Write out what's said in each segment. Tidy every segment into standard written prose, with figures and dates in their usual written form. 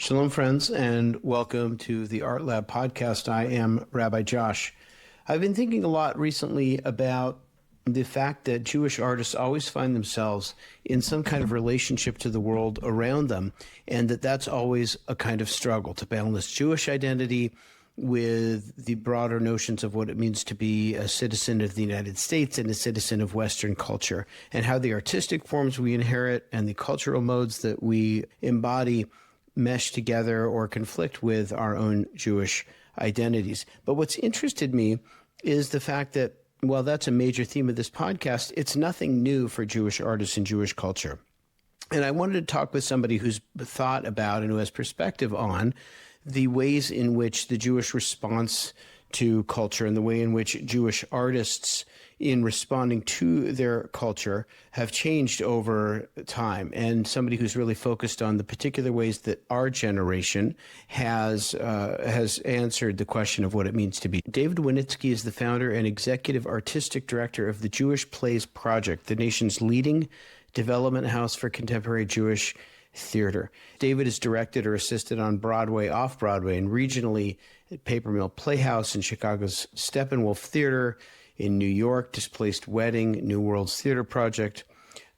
Shalom, friends, and welcome to the Art Lab podcast. I am Rabbi Josh. I've been thinking a lot recently about the fact that Jewish artists always find themselves in some kind of relationship to the world around them, and that's always a kind of struggle to balance Jewish identity with the broader notions of what it means to be a citizen of the United States and a citizen of Western culture, and how the artistic forms we inherit and the cultural modes that we embody mesh together or conflict with our own Jewish identities. But what's interested me is the fact that, well, that's a major theme of this podcast. It's nothing new for Jewish artists and Jewish culture. And I wanted to talk with somebody who's thought about and who has perspective on the ways in which the Jewish response to culture and the way in which Jewish artists in responding to their culture have changed over time, and somebody who's really focused on the particular ways that our generation has answered the question of what it means to be. David Winitsky is the founder and executive artistic director of the Jewish Plays Project, the nation's leading development house for contemporary Jewish theater. David has directed or assisted on Broadway, off-Broadway, and regionally at Paper Mill Playhouse in Chicago's Steppenwolf Theater, in New York, Displaced Wedding, New Worlds Theater Project,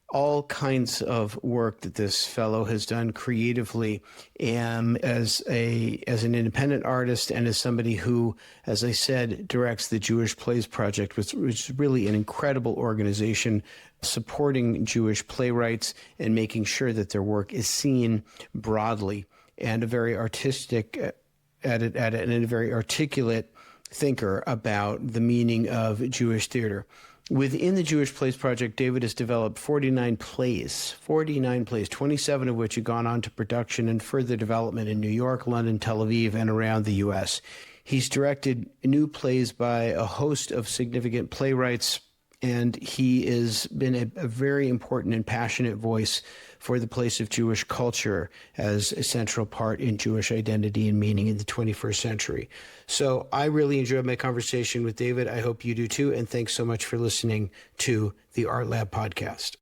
all kinds of work that this fellow has done creatively, and as an independent artist and as somebody who, as I said, directs the Jewish Plays Project, which is really an incredible organization supporting Jewish playwrights and making sure that their work is seen broadly, and a very artistic at it and a very articulate thinker about the meaning of Jewish theater. Within the Jewish Plays Project, David has developed 49 plays, 27 of which have gone on to production and further development in New York, London, Tel Aviv, and around the U.S. He's directed new plays by a host of significant playwrights, and he has been a very important and passionate voice for the place of Jewish culture as a central part in Jewish identity and meaning in the 21st century. So I really enjoyed my conversation with David. I hope you do too. And thanks so much for listening to the Art Lab podcast.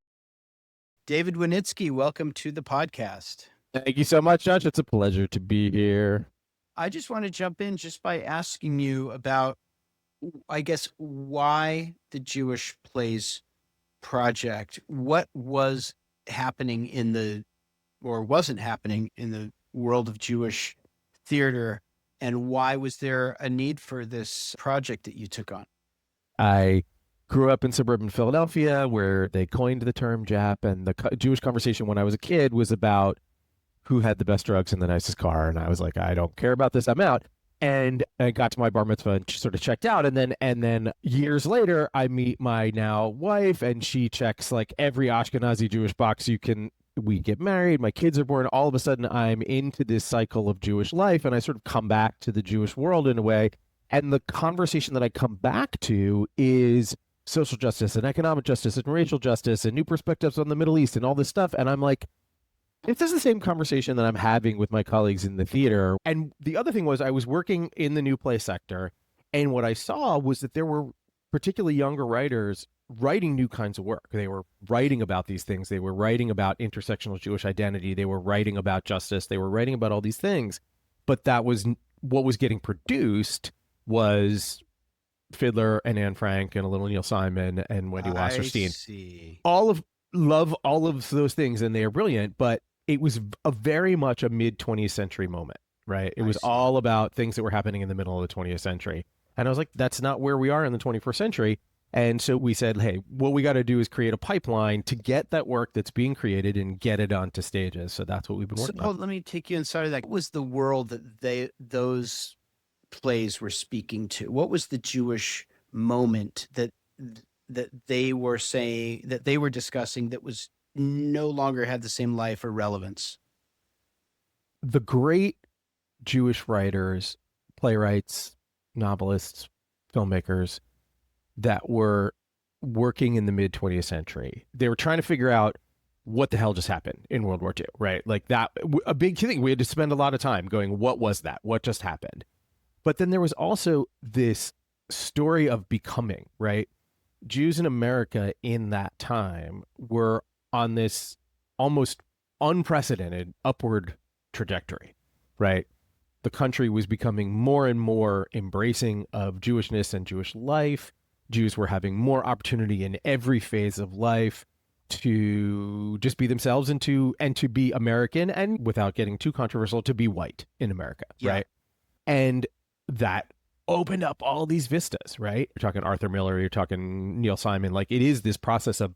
David Winitsky, welcome to the podcast. Thank you so much, Josh. It's a pleasure to be here. I just want to jump in just by asking you about, I guess, why the Jewish Plays Project. What was happening wasn't happening in the world of Jewish theater, and why was there a need for this project that you took on? I grew up in suburban Philadelphia where they coined the term Jap, and the Jewish conversation when I was a kid was about who had the best drugs and the nicest car, and I was like, I don't care about this, I'm out. And I got to my bar mitzvah and sort of checked out. And then years later, I meet my now wife, and she checks like every Ashkenazi Jewish box you can. We get married, my kids are born. All of a sudden, I'm into this cycle of Jewish life, and I sort of come back to the Jewish world in a way. And the conversation that I come back to is social justice and economic justice and racial justice and new perspectives on the Middle East and all this stuff. And I'm like, this is the same conversation that I'm having with my colleagues in the theater. And the other thing was I was working in the new play sector, and what I saw was that there were particularly younger writers writing new kinds of work. They were writing about these things. They were writing about intersectional Jewish identity. They were writing about justice. They were writing about all these things. But that was what was getting produced was Fiddler and Anne Frank and a little Neil Simon and Wendy Wasserstein. Love all of those things, and they are brilliant, but it was a very much a mid-20th century moment, right? It was all about things that were happening in the middle of the 20th century. And I was like, that's not where we are in the 21st century. And so we said, hey, what we got to do is create a pipeline to get that work that's being created and get it onto stages. So that's what we've been working on. Let me take you inside of that. What was the world that those plays were speaking to? What was the Jewish moment that they were saying, that they were discussing, that was no longer had the same life or relevance? The great Jewish writers, playwrights, novelists, filmmakers that were working in the mid 20th century, they were trying to figure out what the hell just happened in World War II, right? Like that, a big thing. We had to spend a lot of time going, what was that? What just happened? But then there was also this story of becoming, right? Jews in America in that time were on this almost unprecedented upward trajectory. right? The country was becoming more and more embracing of Jewishness and Jewish life. Jews were having more opportunity in every phase of life to just be themselves and to be American, and without getting too controversial, to be white in America, right? And that opened up all these vistas, right? You're talking Arthur Miller, you're talking Neil Simon. Like, it is this process of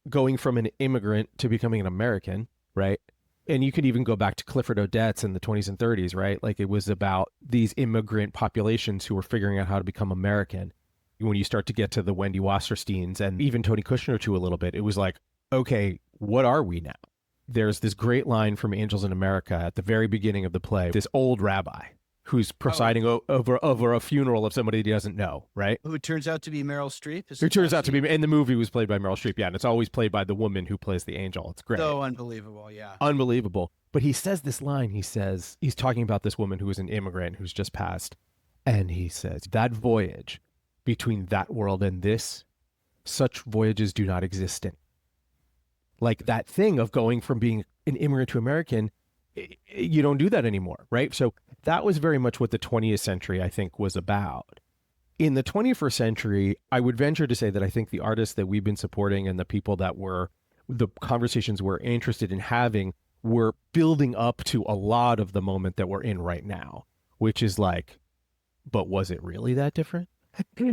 going from an immigrant to becoming an American, right? And you could even go back to Clifford Odets in the 20s and 30s, right? Like, it was about these immigrant populations who were figuring out how to become American. When you start to get to the Wendy Wassersteins and even Tony Kushner too a little bit, it was like, okay, what are we now? There's this great line from Angels in America at the very beginning of the play, this old rabbi who's presiding over a funeral of somebody he doesn't know, right? Who turns out to be Meryl Streep. Who turns out to be, in the movie was played by Meryl Streep, yeah, and it's always played by the woman who plays the angel. It's great. So unbelievable, yeah. Unbelievable. But he says this line, he's talking about this woman who is an immigrant who's just passed, and he says, that voyage between that world and this, such voyages do not exist in. Like, that thing of going from being an immigrant to American, you don't do that anymore, right? So that was very much what the 20th century, I think, was about. In the 21st century, I would venture to say that I think the artists that we've been supporting and the people that the conversations we're interested in having were building up to a lot of the moment that we're in right now, which is like, but was it really that different?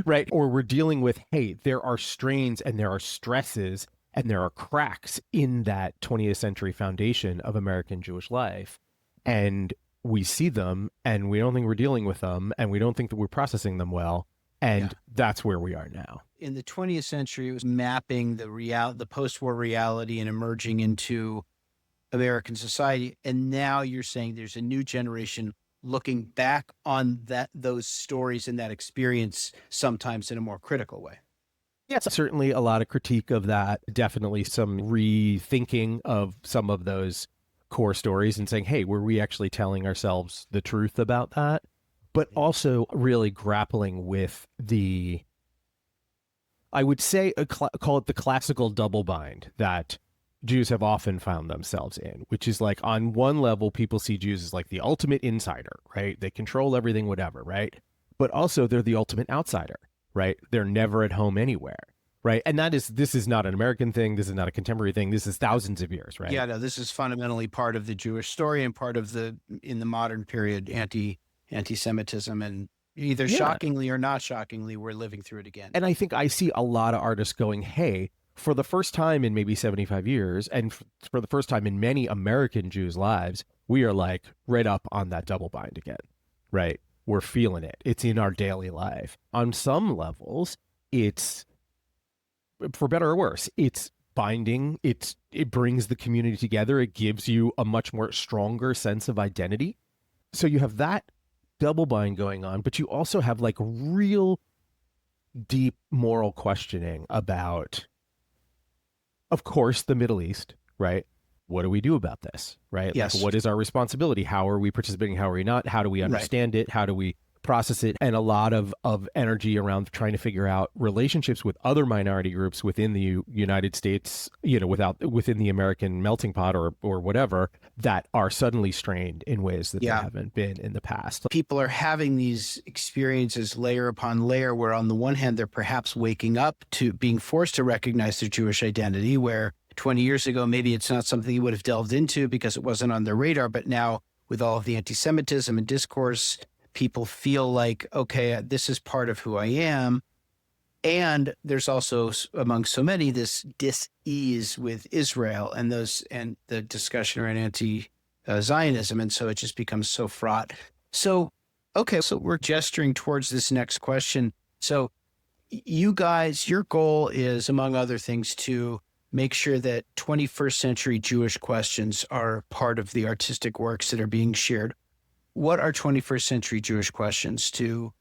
Right? Or we're dealing with, hey, there are strains and there are stresses and there are cracks in that 20th century foundation of American Jewish life. And we see them and we don't think we're dealing with them and we don't think that we're processing them well. And that's where we are now. In the 20th century, it was mapping the post-war reality and emerging into American society. And now you're saying there's a new generation looking back on those stories and that experience sometimes in a more critical way. Yes, certainly a lot of critique of that. Definitely some rethinking of some of those core stories and saying, hey, were we actually telling ourselves the truth about that? But also really grappling with I would say, call it the classical double bind that Jews have often found themselves in, which is like, on one level, people see Jews as like the ultimate insider, right? They control everything, whatever, right? But also they're the ultimate outsider, right? They're never at home anywhere, right? And this is not an American thing. This is not a contemporary thing. This is thousands of years, right? Yeah, no, this is fundamentally part of the Jewish story and part of in the modern period, anti-Semitism, and either shockingly or not shockingly, we're living through it again. And I think I see a lot of artists going, hey, for the first time in maybe 75 years, and for the first time in many American Jews' lives, we are like right up on that double bind again, right? We're feeling it. It's in our daily life. On some levels, it's, for better or worse, it's binding. It brings the community together. It gives you a much more stronger sense of identity. So you have that double bind going on, but you also have like real deep moral questioning about, of course, the Middle East, right? What do we do about this, right? Yes. Like, what is our responsibility? How are we participating? How are we not? How do we understand it? How do we process it? And a lot of energy around trying to figure out relationships with other minority groups within the United States, within the American melting pot or whatever, that are suddenly strained in ways that they haven't been in the past. People are having these experiences layer upon layer where on the one hand, they're perhaps waking up to being forced to recognize their Jewish identity, where 20 years ago, maybe it's not something you would have delved into because it wasn't on their radar. But now with all of the anti-Semitism and discourse, people feel like, okay, this is part of who I am. And there's also, among so many, this dis-ease with Israel and the discussion around anti-Zionism. And so it just becomes so fraught. So, okay, so we're gesturing towards this next question. So you guys, your goal is, among other things, to make sure that 21st century Jewish questions are part of the artistic works that are being shared. What are 21st century Jewish questions to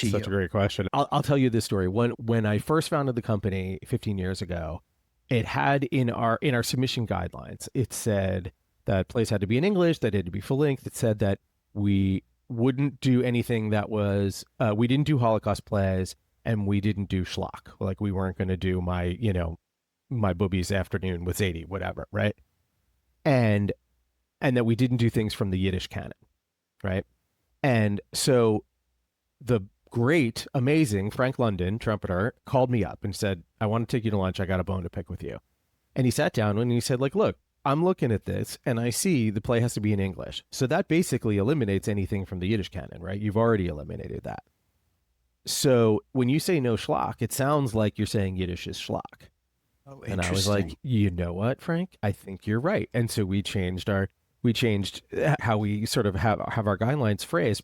you? Such a great question. I'll tell you this story. When I first founded the company 15 years ago, it had in our submission guidelines, it said that plays had to be in English, that it had to be full length. It said that we wouldn't do anything that was, we didn't do Holocaust plays, and we didn't do schlock. Like, we weren't going to do my boobies afternoon with Zadie, whatever, right? And and that we didn't do things from the Yiddish canon, right? And so the great, amazing Frank London, trumpeter, called me up and said, I want to take you to lunch. I got a bone to pick with you. And he sat down and he said, like, look, I'm looking at this and I see the play has to be in English. So that basically eliminates anything from the Yiddish canon, right? You've already eliminated that. So when you say no schlock, it sounds like you're saying Yiddish is schlock. Oh, and I was like, you know what, Frank? I think you're right. And so we changed how we sort of have our guidelines phrased.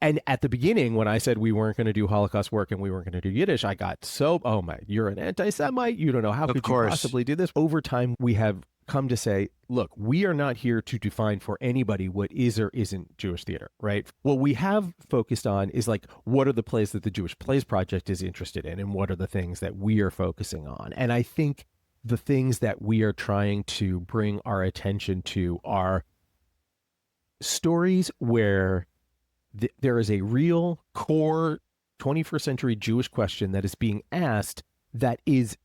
And at the beginning, when I said we weren't going to do Holocaust work and we weren't going to do Yiddish, I got so, oh my, you're an anti-Semite. You don't know how could you possibly do this? Over time, we have come to say, look, we are not here to define for anybody what is or isn't Jewish theater, right? What we have focused on is like, what are the plays that the Jewish Plays Project is interested in, and what are the things that we are focusing on? And I think the things that we are trying to bring our attention to are stories where there is a real core 21st century Jewish question that is being asked that is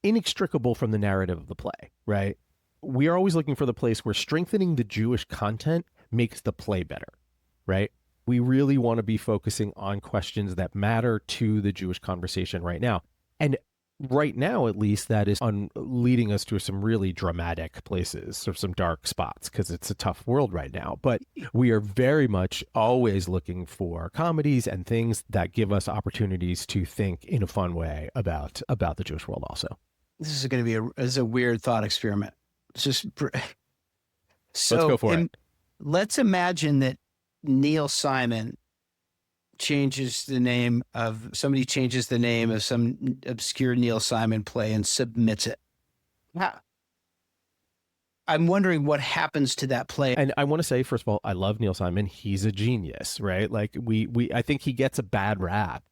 inextricable from the narrative of the play, right? We are always looking for the place where strengthening the Jewish content makes the play better, right? We really want to be focusing on questions that matter to the Jewish conversation right now. And right now, at least, that is leading us to some really dramatic places or some dark spots because it's a tough world right now. But we are very much always looking for comedies and things that give us opportunities to think in a fun way about the Jewish world also. This is going to be a weird thought experiment. It's just so let's go for it. Let's imagine that Neil Simon changes the name of some obscure Neil Simon play and submits it. I'm wondering what happens to that play. And I want to say, first of all, I love Neil Simon. He's a genius, right? Like I think he gets a bad rap,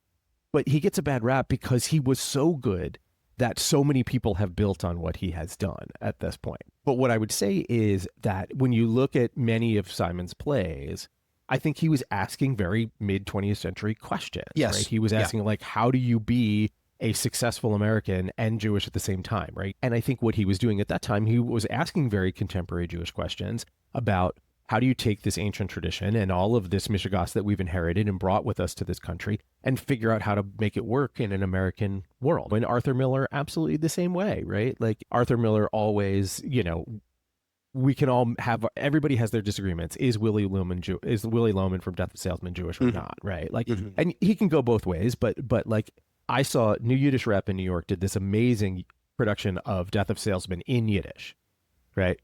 but he gets a bad rap because he was so good that so many people have built on what he has done at this point. But what I would say is that when you look at many of Simon's plays, I think he was asking very mid-20th century questions. Yes. Right? He was asking, like, how do you be a successful American and Jewish at the same time, right? And I think what he was doing at that time, he was asking very contemporary Jewish questions about how do you take this ancient tradition and all of this mishigas that we've inherited and brought with us to this country and figure out how to make it work in an American world. And Arthur Miller, absolutely the same way, right? Like Arthur Miller always, we can all have, everybody has their disagreements. Is Willie Loman from Death of a Salesman Jewish or not, right? Like, and he can go both ways, but like I saw New Yiddish Rep in New York did this amazing production of Death of a Salesman in Yiddish, right?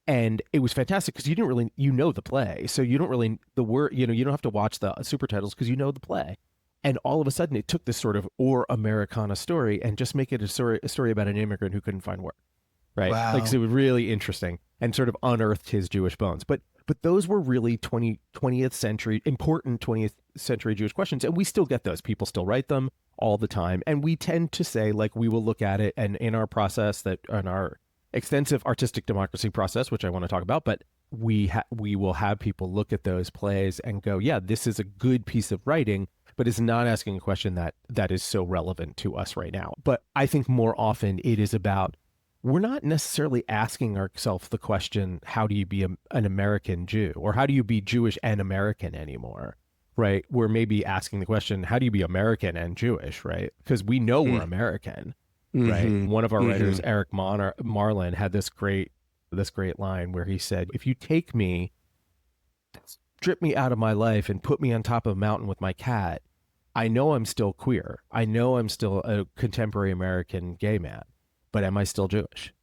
And it was fantastic because you didn't really, the play. So you don't really, the word, you don't have to watch the super titles because you know the play. And all of a sudden it took this sort of Americana story and just make it a story about an immigrant who couldn't find work. Right. Wow. Like, so it was really interesting and sort of unearthed his Jewish bones. But those were really 20th century, important 20th century Jewish questions. And we still get those. People still write them all the time. And we tend to say, like, we will look at it and in our process in our extensive artistic democracy process, which I want to talk about, but we will have people look at those plays and go, yeah, this is a good piece of writing, but it's not asking a question that is so relevant to us right now. But I think more often it is about, we're not necessarily asking ourselves the question, how do you be an American Jew, or how do you be Jewish and American anymore, right? We're maybe asking the question, how do you be American and Jewish, right? Because we know we're American, right? One of our writers, Eric Marlin, had this great line where he said, if you take me, strip me out of my life and put me on top of a mountain with my cat, I know I'm still queer. I know I'm still a contemporary American gay man. But am I still Jewish?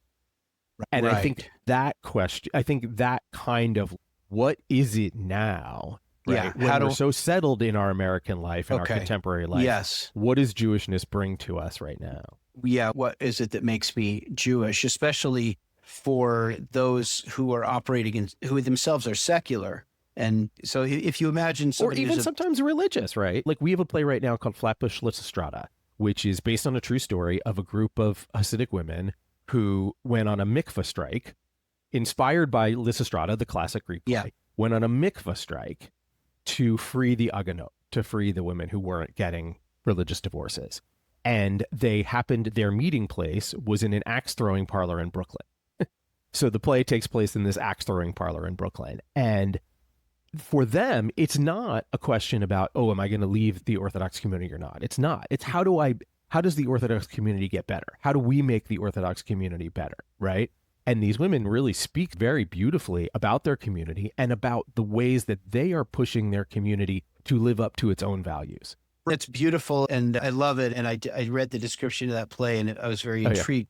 And right. I think that question, that kind of, what is it now? Right? Yeah. When we're so settled in our American life and our contemporary life. Yes. What does Jewishness bring to us right now? Yeah. What is it that makes me Jewish, especially for those who are operating who themselves are secular? And so if you imagine somebody or even sometimes religious, right? Like we have a play right now called Flatbush Lysistrata, which is based on a true story of a group of Hasidic women who went on a mikvah strike, inspired by Lysistrata, the classic Greek play, went on a mikvah strike to free the aganot, to free the women who weren't getting religious divorces. And their meeting place was in an axe throwing parlor in Brooklyn. So the play takes place in this axe throwing parlor in Brooklyn. And for them, it's not a question about, oh, am I going to leave the Orthodox community or not? It's not. It's how does the Orthodox community get better? How do we make the Orthodox community better? Right. And these women really speak very beautifully about their community and about the ways that they are pushing their community to live up to its own values. It's beautiful, and I love it. And I read the description of that play, and I was very intrigued.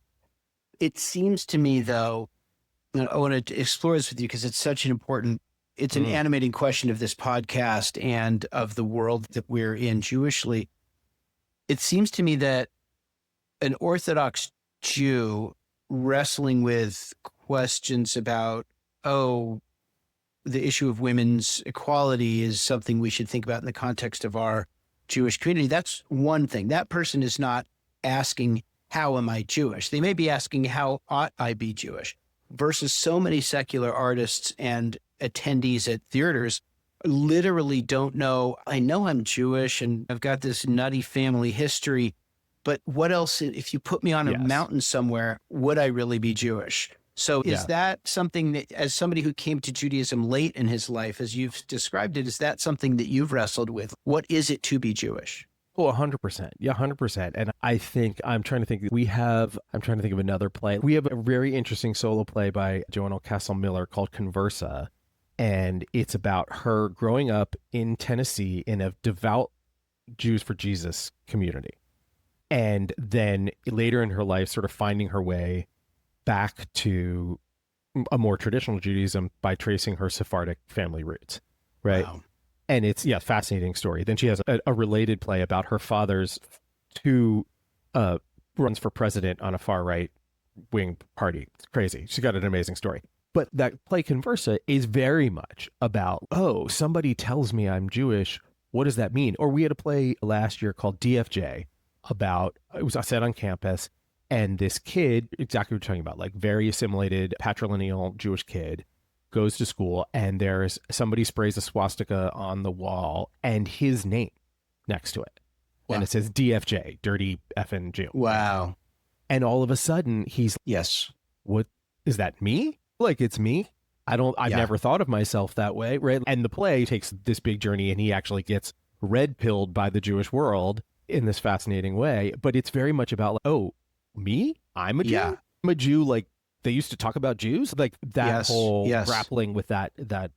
It seems to me, though, and I want to explore this with you because it's such an important, it's an animating question of this podcast and of the world that we're in Jewishly. It seems to me that an Orthodox Jew wrestling with questions about, oh, the issue of women's equality is something we should think about in the context of our Jewish community. That's one thing. That person is not asking, how am I Jewish? They may be asking, how ought I be Jewish? Versus so many secular artists and attendees at theaters literally don't know, I know I'm Jewish and I've got this nutty family history, but what else, if you put me on a mountain somewhere, would I really be Jewish? So is that something that, as somebody who came to Judaism late in his life, as you've described it, is that something that you've wrestled with? What is it to be Jewish? Oh, 100%. Yeah, 100%. And I think, I'm trying to think of another play. We have a very interesting solo play by Joanna Castle Miller called Conversa. And it's about her growing up in Tennessee in a devout Jews for Jesus community. And then later in her life, sort of finding her way back to a more traditional Judaism by tracing her Sephardic family roots. Right. Wow. And it's, fascinating story. Then she has a related play about her father's who runs for president on a far right wing party. It's crazy. She's got an amazing story. But that play Conversa is very much about, oh, somebody tells me I'm Jewish. What does that mean? Or we had a play last year called DFJ about, it was set on campus, and this kid, exactly what you're talking about, like very assimilated patrilineal Jewish kid, goes to school, and there's somebody sprays a swastika on the wall and his name next to it. Wow. And it says DFJ, dirty effing Jew. Wow. And all of a sudden he's, yes, what is that, me? Like, it's me. I've never thought of myself that way. Right. And the play takes this big journey, and he actually gets red pilled by the Jewish world in this fascinating way. But it's very much about, like, oh, me? I'm a Jew? Yeah. I'm a Jew, like, they used to talk about Jews, like that whole grappling with that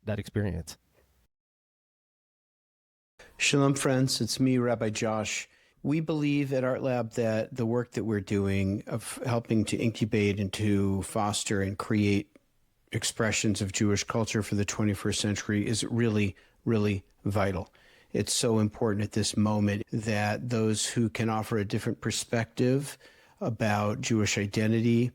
experience. Shalom, friends. It's me, Rabbi Josh. We believe at Art Lab that the work that we're doing of helping to incubate and to foster and create expressions of Jewish culture for the 21st century is really, really vital. It's so important at this moment that those who can offer a different perspective about Jewish identity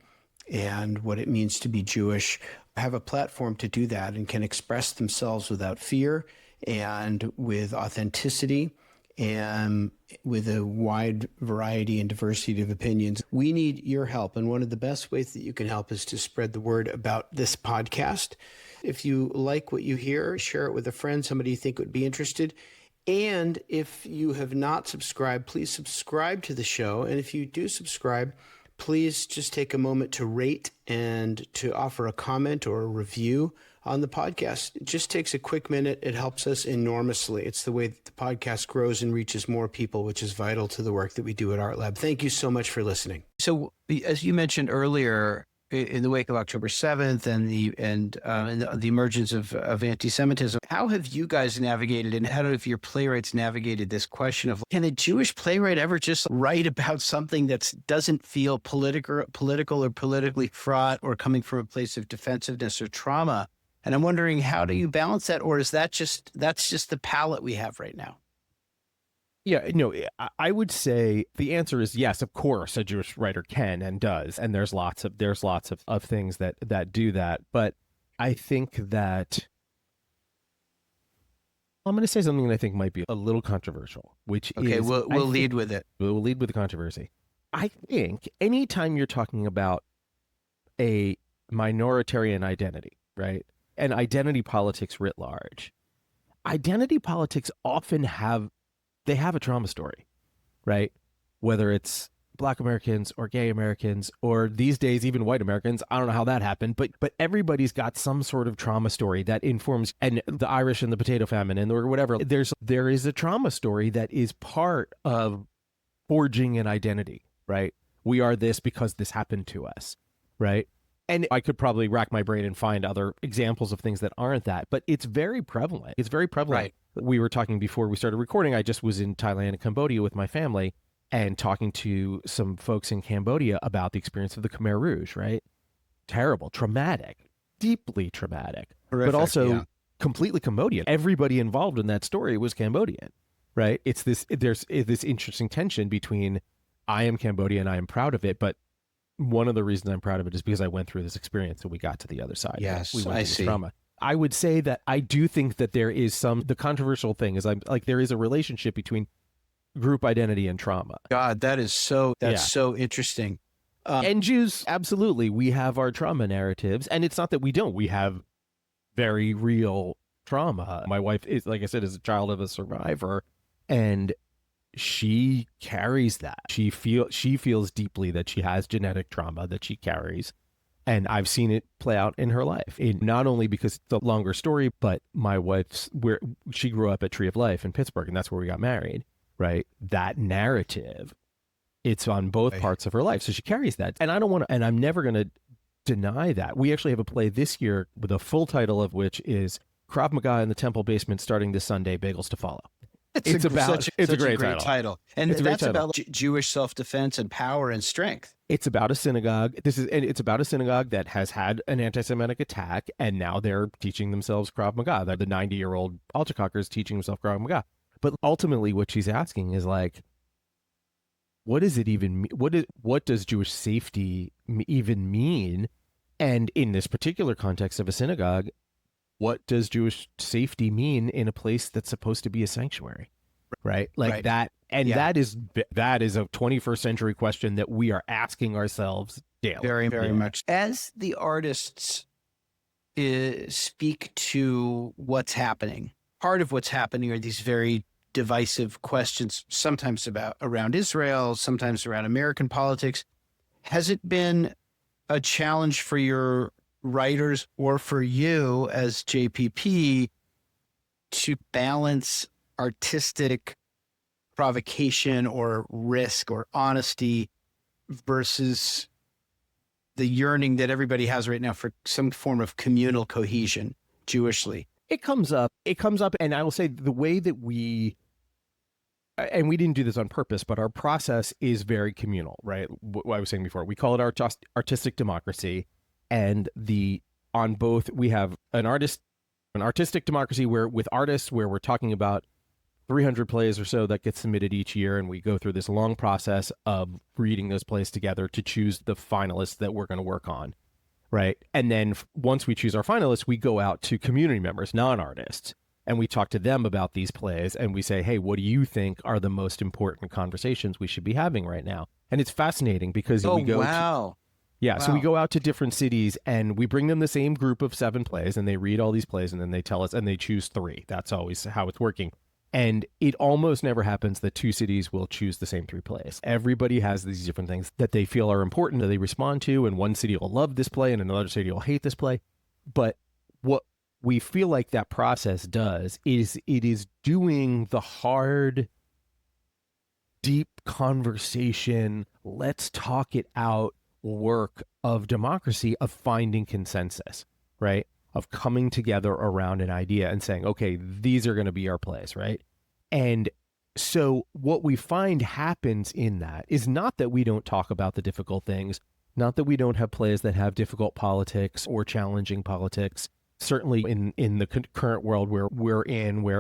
and what it means to be Jewish have a platform to do that and can express themselves without fear and with authenticity and with a wide variety and diversity of opinions. We need your help. And one of the best ways that you can help is to spread the word about this podcast. If you like what you hear, share it with a friend, somebody you think would be interested. And if you have not subscribed, please subscribe to the show. And if you do subscribe, please just take a moment to rate and to offer a comment or a review on the podcast. It just takes a quick minute. It helps us enormously. It's the way that the podcast grows and reaches more people, which is vital to the work that we do at Art Lab. Thank you so much for listening. So as you mentioned earlier, in the wake of October 7th and the emergence of anti-Semitism, how have you guys navigated, and how have your playwrights navigated this question of, can a Jewish playwright ever just write about something that doesn't feel political or politically fraught or coming from a place of defensiveness or trauma? And I'm wondering, how do you balance that? Or is that's just the palette we have right now? Yeah, no, I would say the answer is yes, of course, a Jewish writer can and does. And there's lots of things that do that. But I think that I'm going to say something that I think might be a little controversial, which is... Okay, we'll lead with it. We'll lead with the controversy. I think anytime you're talking about a minoritarian identity, right, and identity politics writ large, identity politics often have a trauma story, right? Whether it's Black Americans or gay Americans, or these days even white Americans. I don't know how that happened, but everybody's got some sort of trauma story that informs, and the Irish and the potato famine and or whatever. There is a trauma story that is part of forging an identity, right? We are this because this happened to us, right? And I could probably rack my brain and find other examples of things that aren't that, but it's very prevalent. It's very prevalent. Right. We were talking before we started recording. I just was in Thailand and Cambodia with my family and talking to some folks in Cambodia about the experience of the Khmer Rouge, right? Terrible, traumatic, deeply traumatic, horrific, but also completely Cambodian. Everybody involved in that story was Cambodian, right? There's this interesting tension between I am Cambodian, I am proud of it, but one of the reasons I'm proud of it is because I went through this experience and we got to the other side. Yes, we went I through see. This trauma. I would say that I do think that there is the controversial thing is there is a relationship between group identity and trauma. God, that's so interesting. And Jews, absolutely, we have our trauma narratives, and it's not that we don't. We have very real trauma. My wife is, like I said, is a child of a survivor, and she carries that. She feels deeply that she has genetic trauma that she carries. And I've seen it play out in her life. Not only because it's a longer story, but my wife's she grew up at Tree of Life in Pittsburgh, and that's where we got married, right? That narrative, it's on both parts of her life. So she carries that. And I'm never going to deny that. We actually have a play this year with a full title of which is Krav Maga in the Temple Basement starting this Sunday, Bagels to Follow. It's a great title. And that's about Jewish self-defense and power and strength. It's about a synagogue. It's about a synagogue that has had an anti-Semitic attack, and now they're teaching themselves Krav Maga. They're the 90-year-old Altacocker teaching himself Krav Maga. But ultimately, what she's asking is like, what does it even mean? What does Jewish safety even mean? And in this particular context of a synagogue, what does Jewish safety mean in a place that's supposed to be a sanctuary, right? That, and that is a 21st century question that we are asking ourselves daily. Very, very much. As the artists speak to what's happening, part of what's happening are these very divisive questions, sometimes around Israel, sometimes around American politics. Has it been a challenge for your writers or for you as JPP to balance artistic provocation or risk or honesty versus the yearning that everybody has right now for some form of communal cohesion Jewishly? It comes up, and I will say the way that and we didn't do this on purpose, but our process is very communal, right? What I was saying before, we call it artistic democracy. And on both, we have an artistic democracy with artists where we're talking about 300 plays or so that get submitted each year. And we go through this long process of reading those plays together to choose the finalists that we're going to work on. Right. And then once we choose our finalists, we go out to community members, non-artists, and we talk to them about these plays. And we say, hey, what do you think are the most important conversations we should be having right now? And it's fascinating because we go. Wow. So we go out to different cities and we bring them the same group of 7 plays and they read all these plays and then they tell us and they choose 3. That's always how it's working. And it almost never happens that 2 cities will choose the same 3 plays. Everybody has these different things that they feel are important that they respond to. And one city will love this play and another city will hate this play. But what we feel like that process does is it is doing the hard, deep conversation, let's talk it out work of democracy, of finding consensus, right? Of coming together around an idea and saying, okay, these are going to be our plays, right? And so what we find happens in that is not that we don't talk about the difficult things, not that we don't have plays that have difficult politics or challenging politics. Certainly in the current world where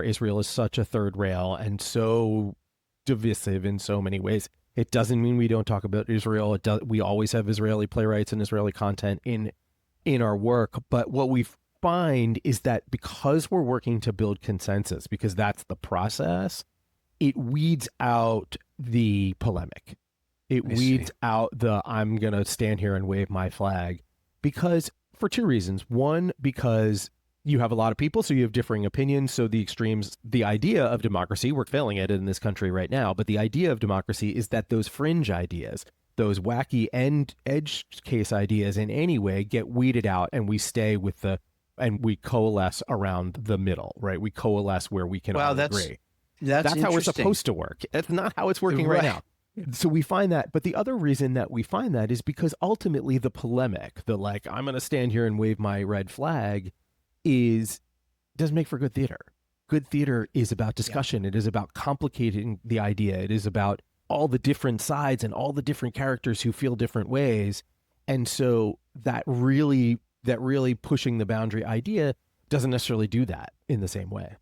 Israel is such a third rail and so divisive in so many ways, it doesn't mean we don't talk about Israel. We always have Israeli playwrights and Israeli content in our work. But what we find is that because we're working to build consensus, because that's the process, it weeds out the polemic. It weeds out the I'm going to stand here and wave my flag, because for 2 reasons. One, because you have a lot of people, so you have differing opinions. So the extremes, the idea of democracy, we're failing at it in this country right now, but the idea of democracy is that those fringe ideas, those wacky end edge case ideas in any way get weeded out, and we stay with and we coalesce around the middle, right? We coalesce where we can all agree. That's how we're supposed to work. That's not how it's working right now. So we find that, but the other reason that we find that is because ultimately the polemic, the like, I'm going to stand here and wave my red flag, doesn't make for good theater. Good theater is about discussion. It is about complicating the idea. It is about all the different sides and all the different characters who feel different ways. And so that really pushing the boundary idea doesn't necessarily do that in the same way.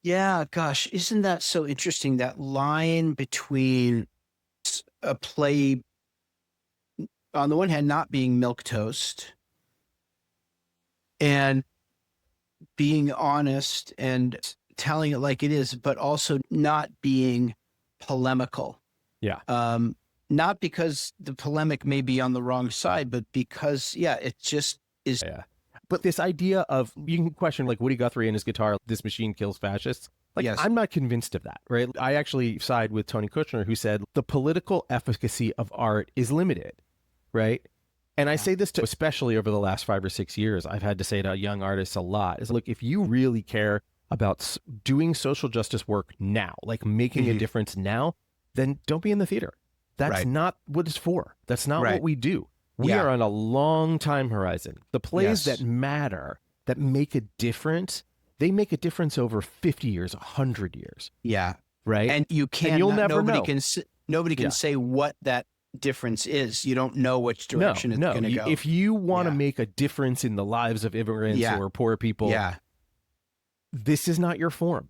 Yeah, gosh, isn't that so interesting? That line between a play, on the one hand, not being milquetoast and being honest and telling it like it is, but also not being polemical. Yeah. Not because the polemic may be on the wrong side, but because, it just is. Yeah. But this idea of, you can question like Woody Guthrie and his guitar, this machine kills fascists. Like, yes. I'm not convinced of that, right? I actually side with Tony Kushner, who said the political efficacy of art is limited, right? And I say this to, especially over the last 5 or 6 years, I've had to say to young artists a lot, is look, if you really care about doing social justice work now, like making a difference now, then don't be in the theater. That's not what it's for. That's not what we do. We are on a long time horizon. The plays that matter, that make a difference, they make a difference over 50 years, 100 years. Yeah. Right? And you can't, and you'll never know. Nobody can say what that difference is. You don't know which direction it's going to go. If you want to make a difference in the lives of immigrants or poor people, this is not your form.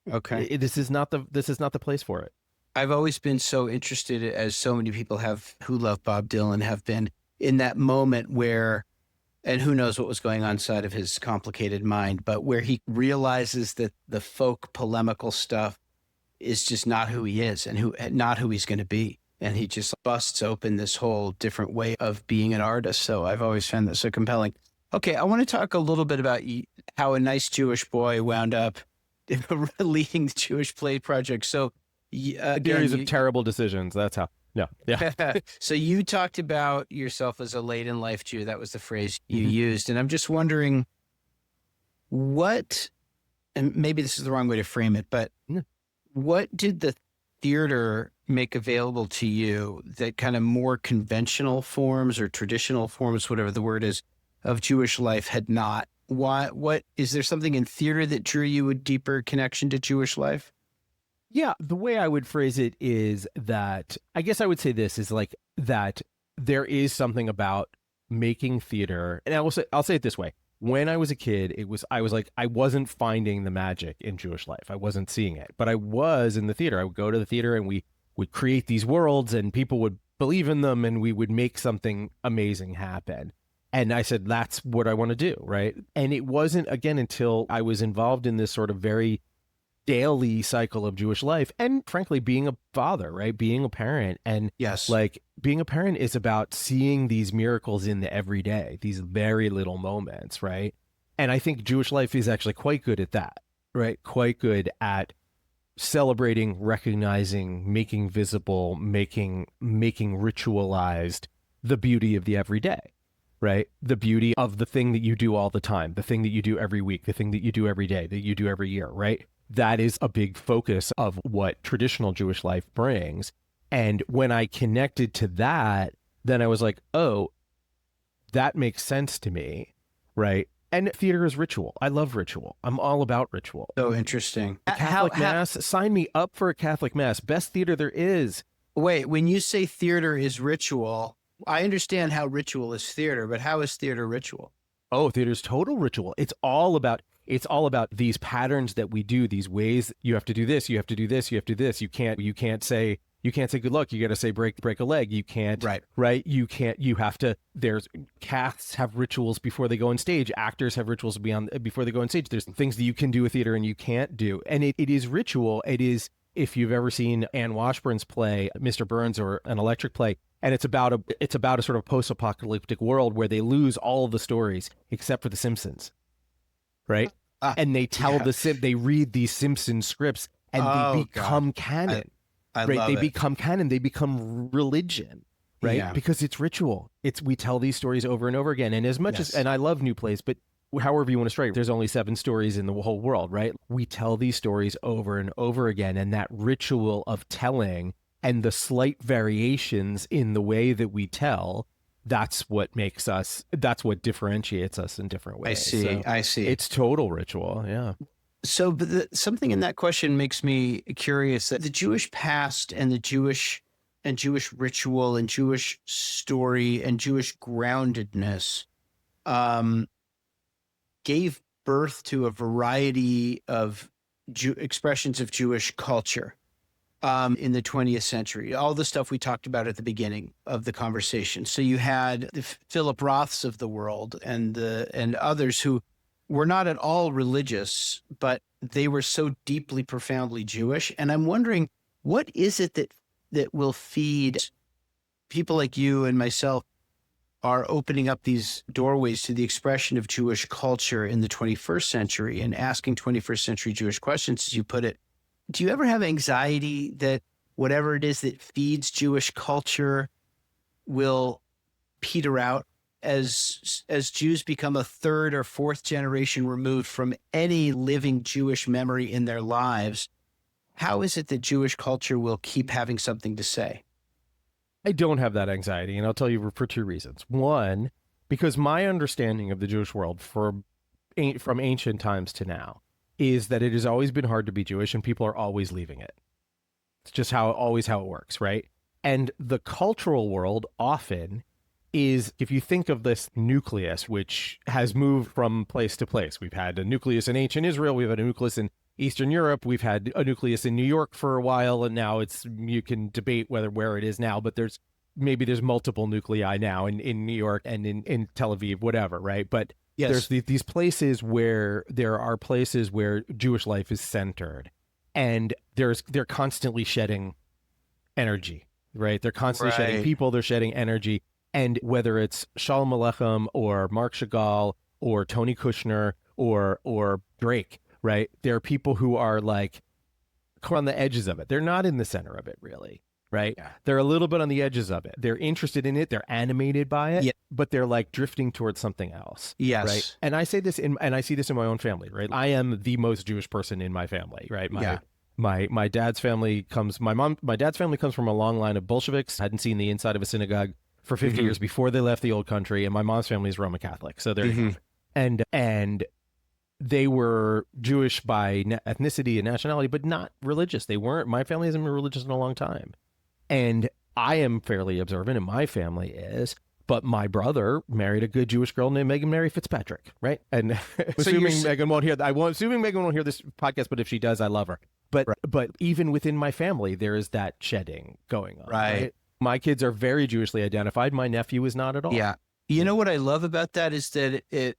Okay. This is not the place for it. I've always been so interested, as so many people who love Bob Dylan have been, in that moment where, and who knows what was going on inside of his complicated mind, but where he realizes that the folk polemical stuff is just not who he is and not who he's going to be. And he just busts open this whole different way of being an artist. So I've always found that so compelling. Okay, I want to talk a little bit about how a nice Jewish boy wound up leading the Jewish Play Project. So a series of terrible decisions. That's how. No. Yeah. So you talked about yourself as a late in life Jew. That was the phrase you used. And I'm just wondering and maybe this is the wrong way to frame it, but what did the theater make available to you that kind of more conventional forms or traditional forms, whatever the word is, of Jewish life had not? What is there something in theater that drew you a deeper connection to Jewish life? Yeah, the way I would phrase it is that, I guess I would say this is like that there is something about making theater, and I'll say it this way. When I was a kid, I wasn't finding the magic in Jewish life. I wasn't seeing it, but I was in the theater. I would go to the theater and we would create these worlds and people would believe in them and we would make something amazing happen. And I said, that's what I want to do, right? And it wasn't, again, until I was involved in this sort of very daily cycle of Jewish life, and frankly, being a father, right? Being a parent. And like being a parent is about seeing these miracles in the everyday, these very little moments, right? And I think Jewish life is actually quite good at that, right? Quite good at celebrating, recognizing, making visible, making ritualized the beauty of the everyday, right? The beauty of the thing that you do all the time, the thing that you do every week, the thing that you do every day, that you do every year, right? That is a big focus of what traditional Jewish life brings. And when I connected to that, then I was like, oh, that makes sense to me, right? And theater is ritual. I love ritual. I'm all about ritual. So interesting. Catholic Mass, sign me up for a Catholic Mass. Best theater there is. Wait, when you say theater is ritual, I understand how ritual is theater, but how is theater ritual? Oh, theater's total ritual. It's all about these patterns that we do, these ways. You have to do this, you have to do this, you have to do this. You can't say good luck. You got to say break a leg. You can't, right? You have to, there's casts have rituals before they go on stage. Actors have rituals before they go on stage. There's things that you can do with theater and you can't do. And it is ritual. It is, if you've ever seen Anne Washburn's play, Mr. Burns, or an Electric Play, and it's about a sort of post-apocalyptic world where they lose all of the stories except for The Simpsons. right? And they tell they read these Simpson scripts and they become canon. I right? love They it. become canon. They become religion, right? Yeah. Because it's ritual. We tell these stories over and over again. And as much as, and I love New Place, but however you want to strike, there's only 7 stories in the whole world, right? We tell these stories over and over again. And that ritual of telling and the slight variations in the way that we tell, that's what differentiates us in different ways. I see. It's total ritual. Yeah. So something in that question makes me curious that the Jewish past and the Jewish ritual and Jewish story and Jewish groundedness gave birth to a variety of expressions of Jewish culture in the 20th century. All the stuff we talked about at the beginning of the conversation. So you had the Philip Roths of the world and others who were not at all religious, but they were so deeply, profoundly Jewish. And I'm wondering, what is it that will feed people like you and myself are opening up these doorways to the expression of Jewish culture in the 21st century and asking 21st century Jewish questions, as you put it. Do you ever have anxiety that whatever it is that feeds Jewish culture will peter out as Jews become a 3rd or 4th generation removed from any living Jewish memory in their lives? How is it that Jewish culture will keep having something to say? I don't have that anxiety, and I'll tell you for 2 reasons. One, because my understanding of the Jewish world from ancient times to now is that it has always been hard to be Jewish and people are always leaving it. It's just how it works, right? And the cultural world often is, if you think of this nucleus, which has moved from place to place. We've had a nucleus in ancient Israel. We've had a nucleus in Eastern Europe. We've had a nucleus in New York for a while. And now you can debate where it is now, but there's multiple nuclei now in New York and in Tel Aviv, whatever, right? But there's these places where there are places where Jewish life is centered, and they're constantly shedding energy, right? They're constantly shedding people. They're shedding energy. And whether it's Shalom Aleichem or Mark Chagall or Tony Kushner or Drake, right? There are people who are like on the edges of it. They're not in the center of it, really, right? Yeah. They're a little bit on the edges of it. They're interested in it. They're animated by it, but they're like drifting towards something else. Yes. Right. And I say this and I see this in my own family, right? I am the most Jewish person in my family, right? My dad's family comes from a long line of Bolsheviks. Hadn't seen the inside of a synagogue for 50 years before they left the old country, and my mom's family is Roman Catholic. So they're and they were Jewish by ethnicity and nationality, but not religious. They weren't. My family hasn't been religious in a long time, and I am fairly observant, and my family is. But my brother married a good Jewish girl named Megan Mary Fitzpatrick, right? And assuming Megan won't hear this podcast, but if she does, I love her. But even within my family, there is that shedding going on, right? My kids are very Jewishly identified. My nephew is not at all. Yeah. You know what I love about that is that it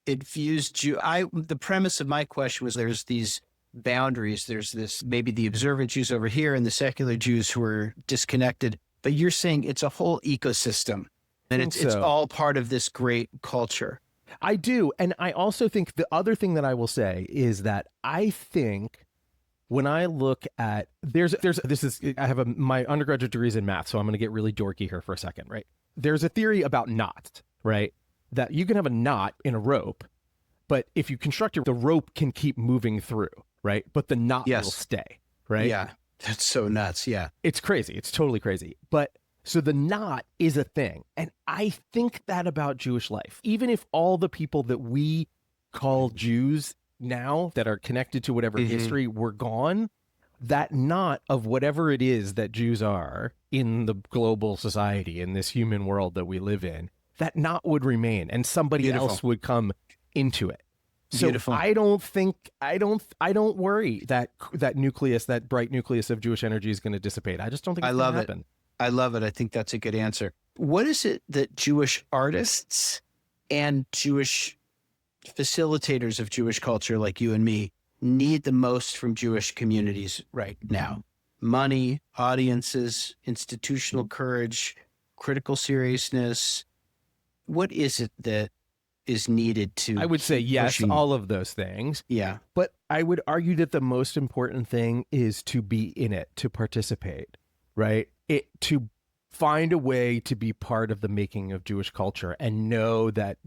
views the premise of my question was there's these boundaries. There's this, maybe the observant Jews over here and the secular Jews who are disconnected, but you're saying it's a whole ecosystem and it's all part of this great culture. I do. And I also think the other thing that I will say is that I think when I look at I have my undergraduate degree is in math, so I'm going to get really dorky here for a second, right? There's a theory about knots, right? That you can have a knot in a rope, but if you construct it, the rope can keep moving through, right? But the knot will stay, right? Yeah, that's so nuts. Yeah, it's crazy. It's totally crazy. But so the knot is a thing, and I think that about Jewish life. Even if all the people that we call Jews now that are connected to whatever history were gone, that knot of whatever it is that Jews are in the global society, in this human world that we live in, that knot would remain and somebody else would come into it. So I don't worry that nucleus, that bright nucleus of Jewish energy is going to dissipate. I just don't think it's going to happen. I love it. I think that's a good answer. What is it that Jewish artists and Jewish facilitators of Jewish culture like you and me need the most from Jewish communities right now? Money, audiences, institutional courage, critical seriousness. What is it that is needed to I would say keep yes, pushing? all of those things. Yeah. But I would argue that the most important thing is to be in it, to participate, right? To find a way to be part of the making of Jewish culture and know that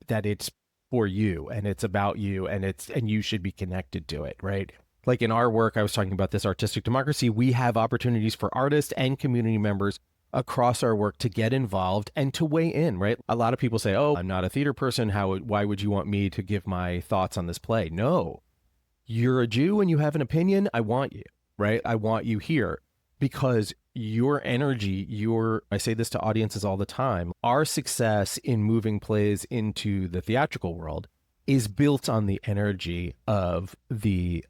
that it's for you and it's about you and you should be connected to it, right? Like in our work, I was talking about this artistic democracy. We have opportunities for artists and community members across our work to get involved and to weigh in, right? A lot of people say, oh, I'm not a theater person. Why would you want me to give my thoughts on this play? No, you're a Jew and you have an opinion. I want you, right? I want you here because your energy, I say this to audiences all the time, our success in moving plays into the theatrical world is built on the energy of the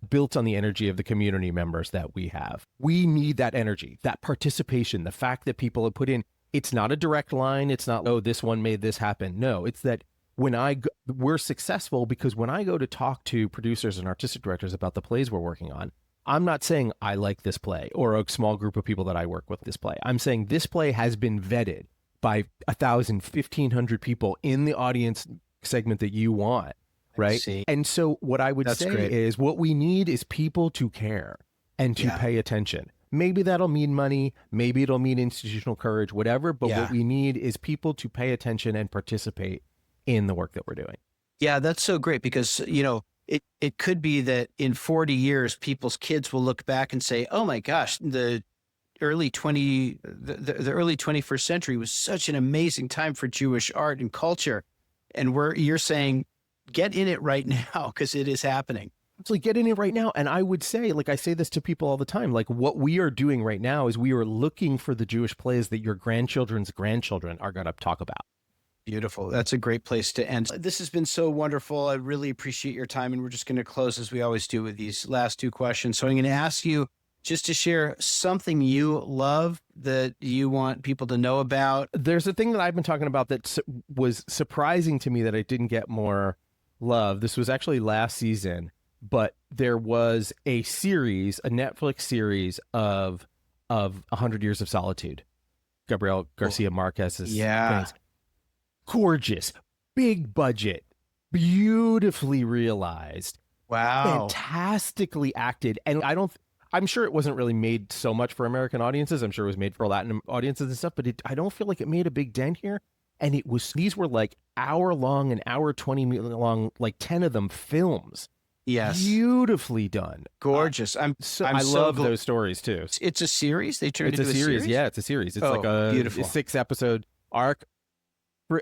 community members that we have. We need that energy, that participation, the fact that people have put in. It's not a direct line. It's not, oh, this one made this happen. No, it's that we're successful because when I go to talk to producers and artistic directors about the plays we're working on, I'm not saying I like this play or a small group of people that I work with this play. I'm saying this play has been vetted by 1,000, 1,500 people in the audience segment that you want. Right. And so what I would say is what we need is people to care and to pay attention. Maybe that'll mean money. Maybe it'll mean institutional courage, whatever. But what we need is people to pay attention and participate in the work that we're doing. Yeah, that's so great because, it could be that in 40 years, people's kids will look back and say, oh, my gosh, the early 21st century was such an amazing time for Jewish art and culture. And you're saying, get in it right now because it is happening. Absolutely, get in it right now. And I would say, like I say this to people all the time, like what we are doing right now is we are looking for the Jewish plays that your grandchildren's grandchildren are going to talk about. Beautiful. That's a great place to end. This has been so wonderful. I really appreciate your time. And we're just going to close as we always do with these last two questions. So I'm going to ask you just to share something you love that you want people to know about. There's a thing that I've been talking about that was surprising to me that I didn't get more love. This was actually last season, but there was a Netflix series of 100 Years of Solitude. Gabriel Garcia Marquez's things. Gorgeous, big budget, beautifully realized. Wow. Fantastically acted. And I'm sure it wasn't really made so much for American audiences. I'm sure it was made for Latin audiences and stuff, but I don't feel like it made a big dent here. And these were like hour long, an hour 20 minute long, like 10 of them films. Yes. Beautifully done. Gorgeous. I love those stories too. It's a series? They turned into a series? Yeah, it's a series. It's like a beautiful 6-episode arc.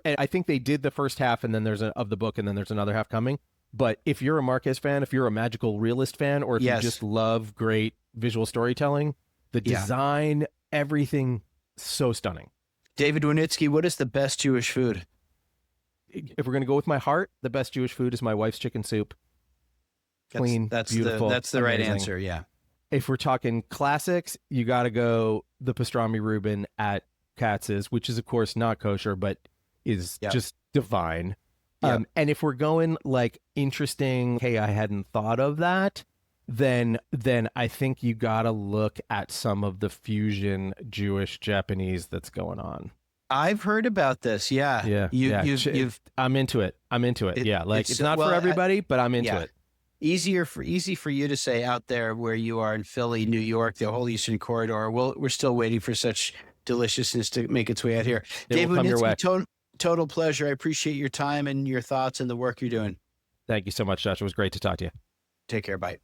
And I think they did the first half and then of the book and then there's another half coming. But if you're a Marquez fan, if you're a magical realist fan, or if you just love great visual storytelling, the design, everything, so stunning. David Winitsky, what is the best Jewish food? If we're going to go with my heart, the best Jewish food is my wife's chicken soup. Clean, beautiful. That's the right answer, yeah. If we're talking classics, you got to go the pastrami Reuben at Katz's, which is, of course, not kosher, but is just divine. And if we're going like interesting, hey, I hadn't thought of that, then I think you got to look at some of the fusion Jewish Japanese that's going on. I've heard about this. Yeah. I'm into it. Yeah. Like it's not for everybody, but I'm into it. Easy for you to say out there where you are in Philly, New York, the whole Eastern Corridor. We're still waiting for such deliciousness to make its way out here. David Winitsky, total pleasure. I appreciate your time and your thoughts and the work you're doing. Thank you so much, Josh. It was great to talk to you. Take care. Bye.